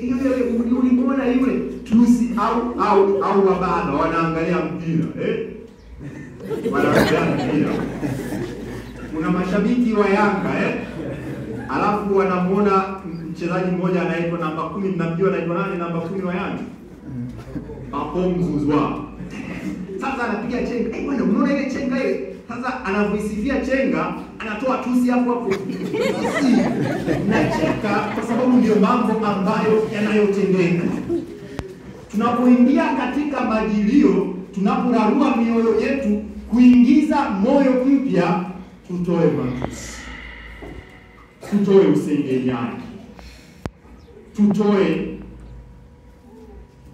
Yule ulimwona yule tusi au wababa wanaangalia mpira, wanaangalia mpira. Kuna mashabiki wa Yanga, alafu wanamuona mchezaji mmoja anaitwa namba 10, mnamjua anaitwa nani namba 10 wa Yanga? Hapo mzuzwa. Sasa anapiga chenga. Bwana unaona ile chenga ile? Sasa anavoisifia chenga, anatoa tusi hapo. Nacheka kwa sababu ndio mambo ambayo yanayotendeka. Tunapoingia katika majilio, tunaporarua mioyo yetu kuingiza moyo mpya, tutoe matusi. Tutoe usengenyaji. Tutoe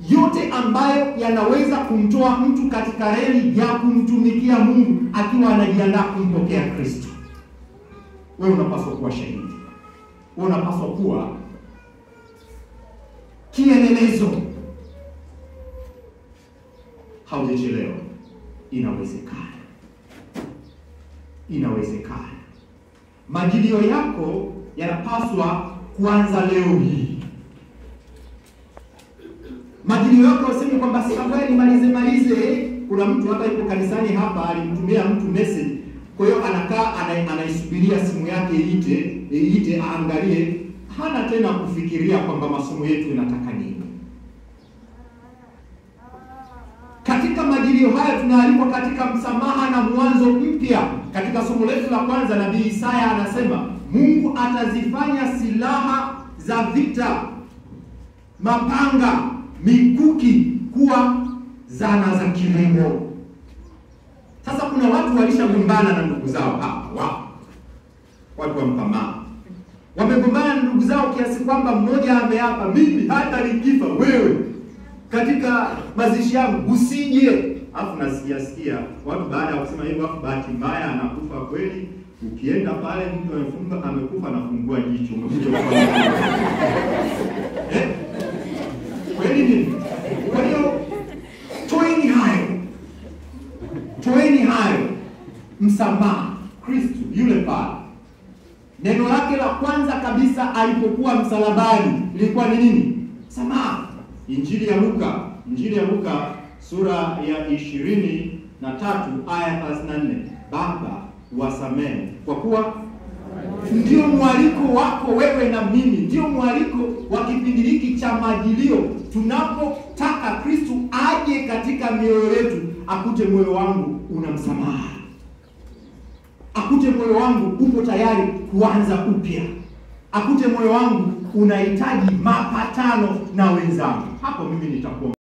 yote ambayo yanaweza kumtoa mtu katika reli ya kumtumikia Mungu akiwa anajiandaa kumpokea Kristo. Wewe unapaswa kuwa shahidi. Wewe unapaswa kuwa kielelezo. Haujachelewa. Inawezekana. Inawezekana. Majilio yako yanapaswa kuanza leo hii. Majilio yako useme kwamba safari malize. Kuna mtu hapa yuko kanisani hapa alimtumia mtu message. Kwa hiyo anakaa anaisubiria simu yake iite aangalie, hana tena kufikiria kwamba masomo yetu yanataka nini. Katika majilio haya tunaalikwa katika msamaha na mwanzo mpya. Katika somo letu la kwanza nabii Isaya anasema Mungu atazifanya silaha za vita, mapanga, mikuki kuwa zana za kilimo. Sasa kuna watu walishagombana na ndugu zao hapa. Watu wa Mpamaa wamegombana na ndugu zao kiasi kwamba mmoja ameapa, mimi hata nikifa wewe katika mazishi yangu usije. Alafu nasikia watu baada ya kusema hivyo, alafu bahati mbaya anakufa kweli. Ukienda pale mtu amekufa anafungua jicho, umekuja kwa kweli nini? Kwa hiyo toeni hayo. Msamaha. Kristo yule pale, neno lake la kwanza kabisa alipokuwa msalabani ilikuwa ni nini? Msamaha. Injili ya Luka sura ya 23 aya 34. Baba wasamehe kwa kuwa ndio mwaliko wako wewe na mimi, ndio mwaliko wa kipindi hiki cha majilio. Tunapotaka Kristo aje katika mioyo yetu, akute moyo wangu una msamaha, akute moyo wangu upo tayari kuanza upya, akute moyo wangu unahitaji mapatano na wenzangu. Hapo mimi nitakuwa